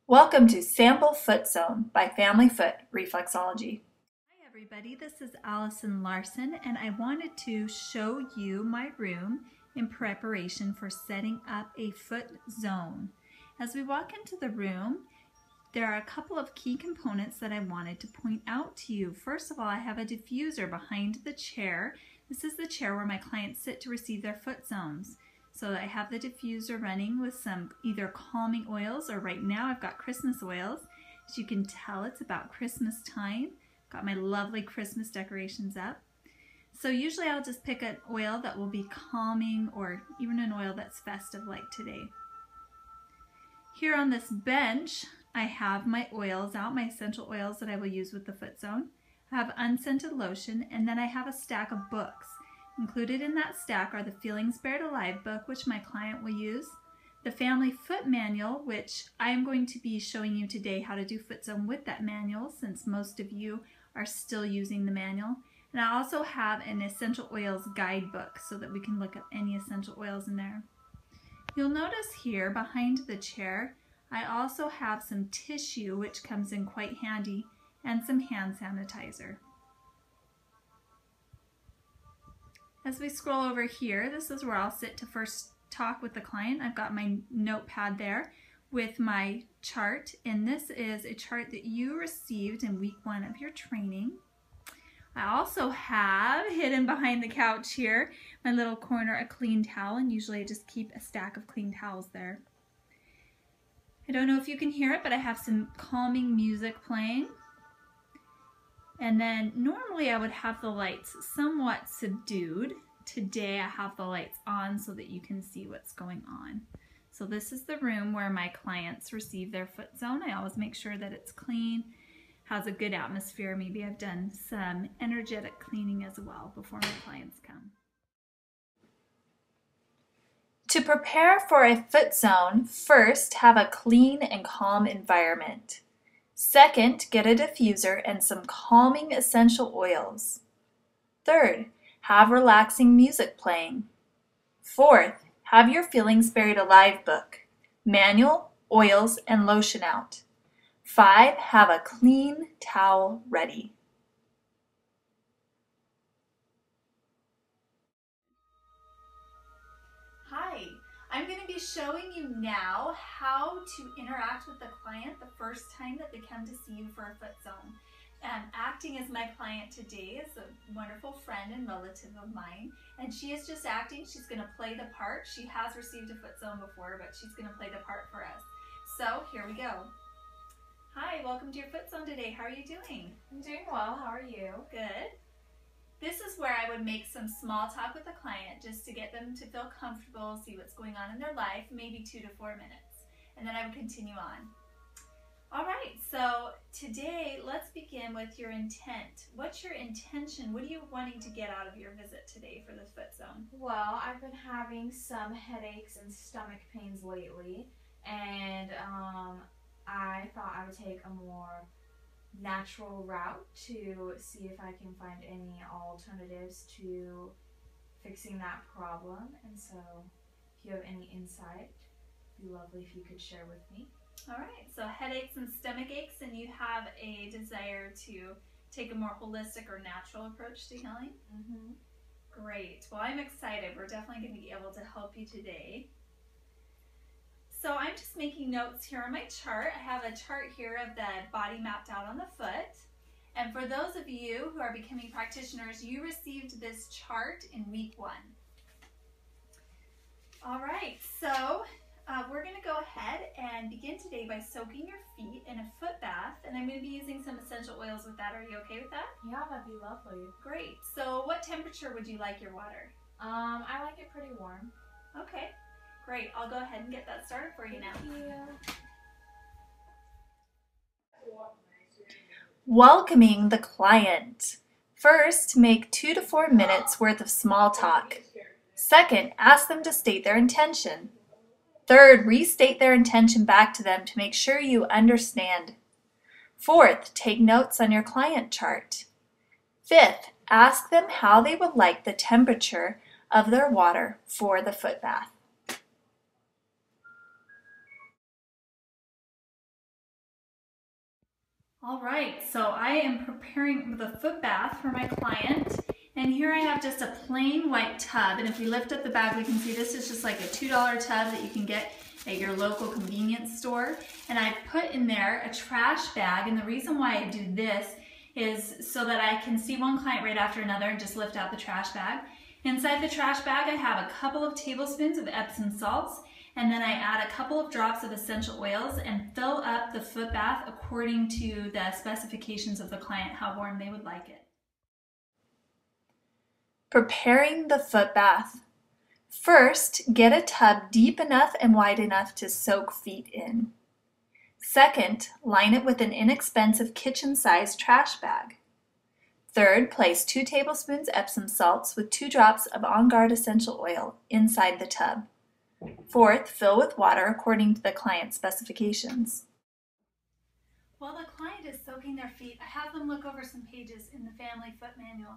Welcome to Sample Foot Zone by Family Foot Reflexology. Hi everybody, this is Allison Larson and I wanted to show you my room in preparation for setting up a foot zone. As we walk into the room, there are a couple of key components that I wanted to point out to you. First of all, I have a diffuser behind the chair. This is the chair where my clients sit to receive their foot zones. So I have the diffuser running with some either calming oils, or right now I've got Christmas oils. As you can tell, it's about Christmas time. Got my lovely Christmas decorations up. So usually I'll just pick an oil that will be calming, or even an oil that's festive like today. Here on this bench, I have my oils out, my essential oils that I will use with the foot zone. I have unscented lotion, and then I have a stack of books. Included in that stack are the Feelings Buried Alive book, which my client will use, the Family Foot Manual, which I am going to be showing you today how to do foot zone with that manual, since most of you are still using the manual. And I also have an essential oils guidebook so that we can look up any essential oils in there. You'll notice here behind the chair, I also have some tissue, which comes in quite handy, and some hand sanitizer. As we scroll over here, this is where I'll sit to first talk with the client. I've got my notepad there with my chart, and this is a chart that you received in week 1 of your training. I also have, hidden behind the couch here, my little corner, a clean towel, and usually I just keep a stack of clean towels there. I don't know if you can hear it, but I have some calming music playing. And then normally I would have the lights somewhat subdued. Today I have the lights on so that you can see what's going on. So this is the room where my clients receive their foot zone. I always make sure that it's clean, has a good atmosphere. Maybe I've done some energetic cleaning as well before my clients come. To prepare for a foot zone, first have a clean and calm environment. Second, get a diffuser and some calming essential oils. Third, have relaxing music playing. Fourth, have your Feelings Buried Alive book, manual, oils, and lotion out. 5, have a clean towel ready. Hi, I'm going to be showing you now how to interact with the client the first time that they come to see you for a foot zone. Acting as my client today is a wonderful friend and relative of mine, and she is just acting. She's going to play the part. She has received a foot zone before, but she's going to play the part for us. So here we go. Hi, welcome to your foot zone today. How are you doing? I'm doing well. How are you? Good. This is where I would make some small talk with the client just to get them to feel comfortable, see what's going on in their life, maybe 2 to 4 minutes. And then I would continue on. All right, so today let's begin with your intent. What's your intention? What are you wanting to get out of your visit today for the foot zone? Well, I've been having some headaches and stomach pains lately, and I thought I would take a more natural route to see if I can find any alternatives to fixing that problem. And so if you have any insight, it'd be lovely if you could share with me. All right, so headaches and stomach aches, and you have a desire to take a more holistic or natural approach to healing? Mm-hmm. Great. Well, I'm excited. We're definitely going to be able to help you today. So I'm just making notes here on my chart. I have a chart here of the body mapped out on the foot. And for those of you who are becoming practitioners, you received this chart in week 1. All right, so we're going to go ahead and begin today by soaking your feet in a foot bath, and I'm going to be using some essential oils with that. Are you okay with that? Yeah, that'd be lovely. Great. So what temperature would you like your water? I like it pretty warm. Okay, great. I'll go ahead and get that started for you now. Thank you. Welcoming the client. First, make 2 to 4 minutes worth of small talk. Second, ask them to state their intention. Third, restate their intention back to them to make sure you understand. Fourth, take notes on your client chart. Fifth, ask them how they would like the temperature of their water for the foot bath. All right, so I am preparing the foot bath for my client, and here I have just a plain white tub, and if we lift up the bag we can see this is just like a $2 tub that you can get at your local convenience store, and I put in there a trash bag, and the reason why I do this is so that I can see one client right after another and just lift out the trash bag. Inside the trash bag I have a couple of tablespoons of Epsom salts, and then I add a couple of drops of essential oils and fill up the foot bath according to the specifications of the client, how warm they would like it. Preparing the foot bath. First, get a tub deep enough and wide enough to soak feet in. Second, line it with an inexpensive kitchen-sized trash bag. Third, place 2 tablespoons Epsom salts with 2 drops of On Guard essential oil inside the tub. Fourth, fill with water according to the client's specifications. While the client is soaking their feet, I have them look over some pages in the Family Foot Manual.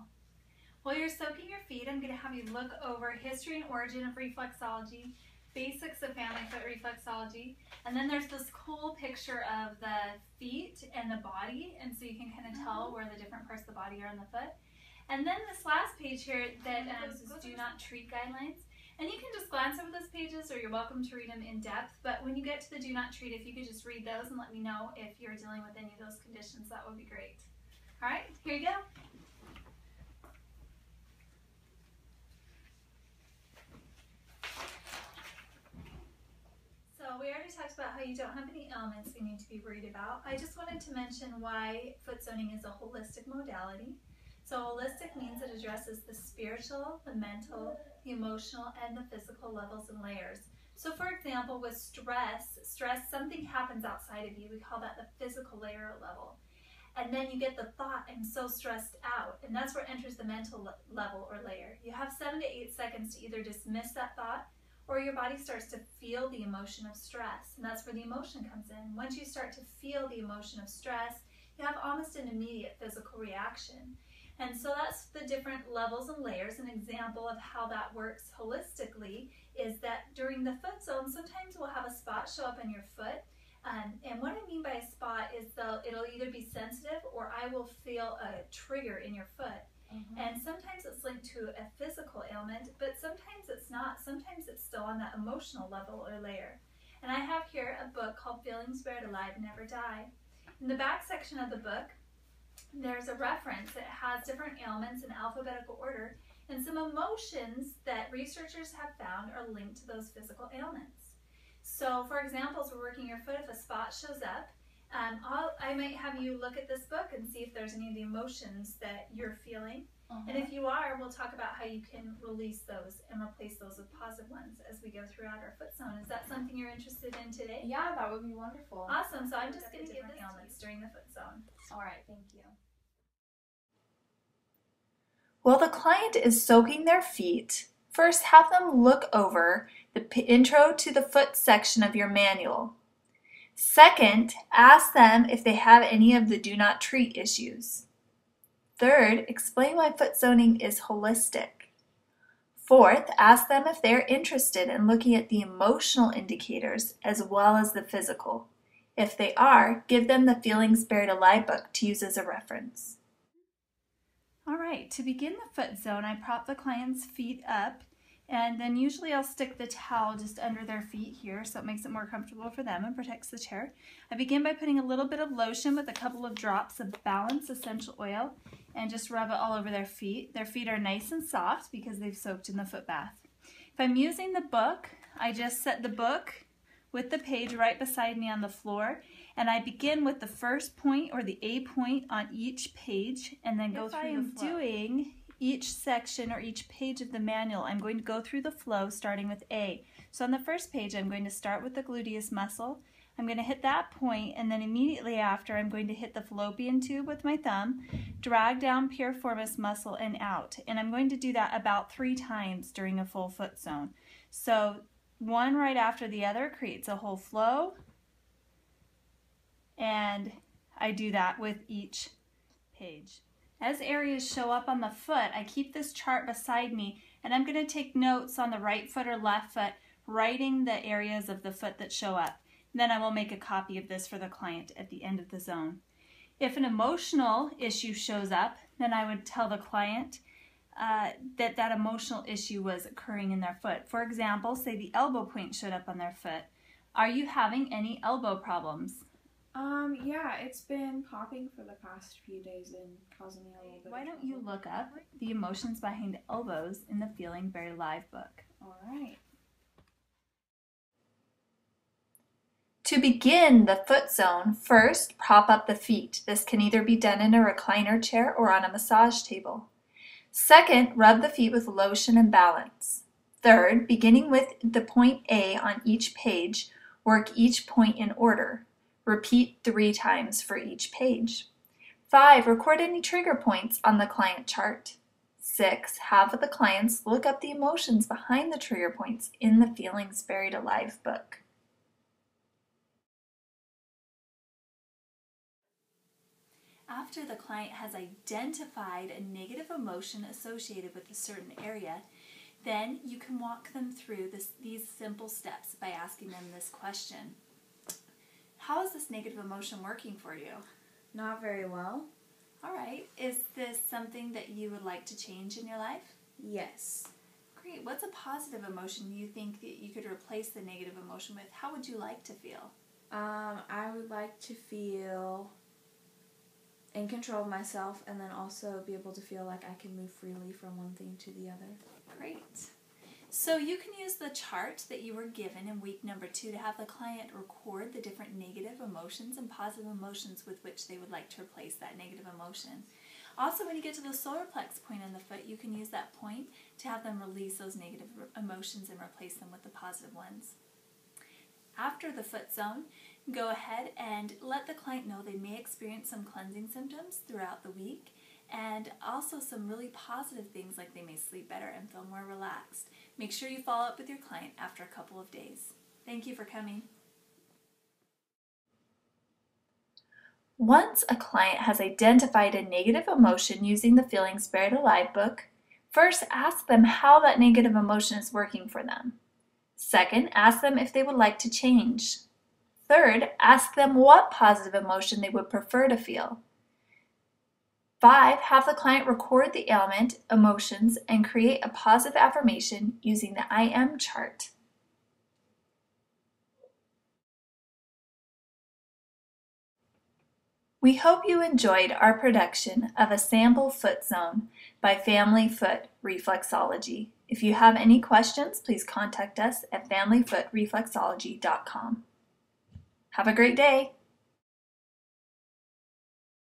While you're soaking your feet, I'm going to have you look over history and origin of reflexology, basics of family foot reflexology, and then there's this cool picture of the feet and the body, and so you can kind of tell where the different parts of the body are on the foot. And then this last page here that is do not treat guidelines. And you can just glance over those pages or you're welcome to read them in depth, but when you get to the do not treat, if you could just read those and let me know if you're dealing with any of those conditions, that would be great. All right, here you go. So we already talked about how you don't have any ailments you need to be worried about. I just wanted to mention why foot zoning is a holistic modality. So holistic means it addresses the spiritual, the mental, the emotional, and the physical levels and layers. So for example, with stress, something happens outside of you. We call that the physical layer or level. And then you get the thought, I'm so stressed out. And that's where enters the mental level or layer. You have 7 to 8 seconds to either dismiss that thought or your body starts to feel the emotion of stress. And that's where the emotion comes in. Once you start to feel the emotion of stress, you have almost an immediate physical reaction. And so that's the different levels and layers. An example of how that works holistically is that during the foot zone, sometimes we'll have a spot show up on your foot. And what I mean by a spot is it'll either be sensitive or I will feel a trigger in your foot. And sometimes it's linked to a physical ailment, but sometimes it's not. Sometimes it's still on that emotional level or layer. And I have here a book called Feelings Buried Alive, Never Die. In the back section of the book, there's a reference that has different ailments in alphabetical order and some emotions that researchers have found are linked to those physical ailments. So for example, as we're working your foot, if a spot shows up, I might have you look at this book and see if there's any of the emotions that you're feeling. And if you are, we'll talk about how you can release those and replace those with positive ones as we go throughout our foot zone. Is that something you're interested in today? Yeah, that would be wonderful. Awesome. So I'm just going to give different ailments during the foot zone. All right, thank you. While the client is soaking their feet, first have them look over the intro to the foot section of your manual. Second, ask them if they have any of the do not treat issues. Third, explain why foot zoning is holistic. Fourth, ask them if they're interested in looking at the emotional indicators as well as the physical. If they are, give them the Feelings Buried Alive book to use as a reference. All right, to begin the foot zone, I prop the client's feet up, and then usually I'll stick the towel just under their feet here so it makes it more comfortable for them and protects the chair. I begin by putting a little bit of lotion with a couple of drops of Balance essential oil and just rub it all over their feet. Their feet are nice and soft because they've soaked in the foot bath. If I'm using the book, I just set the book with the page right beside me on the floor, and I begin with the first point or the A point on each page and then go through the flow. If I am doing each section or each page of the manual, I'm going to go through the flow starting with A. So on the first page, I'm going to start with the gluteus muscle. I'm going to hit that point, and then immediately after, I'm going to hit the fallopian tube with my thumb, drag down piriformis muscle and out. And I'm going to do that about 3 times during a full foot zone. So one right after the other creates a whole flow, and I do that with each page. As areas show up on the foot, I keep this chart beside me, and I'm going to take notes on the right foot or left foot, writing the areas of the foot that show up. Then I will make a copy of this for the client at the end of the zone. If an emotional issue shows up, then I would tell the client that emotional issue was occurring in their foot. For example, say the elbow point showed up on their foot. Are you having any elbow problems? Yeah, it's been popping for the past few days and causing me a little bit. Why don't you look up the emotions behind elbows in the Feeling Very Live book? All right. To begin the foot zone, first prop up the feet. This can either be done in a recliner chair or on a massage table. Second, rub the feet with lotion and balance. Third, beginning with the point A on each page, work each point in order. Repeat 3 times for each page. 5, record any trigger points on the client chart. 6, have the clients look up the emotions behind the trigger points in the Feelings Buried Alive book. After the client has identified a negative emotion associated with a certain area, then you can walk them through these simple steps by asking them this question. How is this negative emotion working for you? Not very well. All right. Is this something that you would like to change in your life? Yes. Great. What's a positive emotion you think that you could replace the negative emotion with? How would you like to feel? I would like to feel in control of myself, and then also be able to feel like I can move freely from one thing to the other. Great. So you can use the chart that you were given in week number 2 to have the client record the different negative emotions and positive emotions with which they would like to replace that negative emotion. Also, when you get to the solar plex point in the foot, you can use that point to have them release those negative emotions and replace them with the positive ones. After the foot zone, go ahead and let the client know they may experience some cleansing symptoms throughout the week, and also some really positive things like they may sleep better and feel more relaxed. Make sure you follow up with your client after a couple of days. Thank you for coming. Once a client has identified a negative emotion using the Feelings Buried Alive book, first ask them how that negative emotion is working for them. Second, ask them if they would like to change. Third, ask them what positive emotion they would prefer to feel. 5, have the client record the ailment, emotions, and create a positive affirmation using the I Am chart. We hope you enjoyed our production of a sample foot zone by Family Foot Reflexology. If you have any questions, please contact us at familyfootreflexology.com. Have a great day.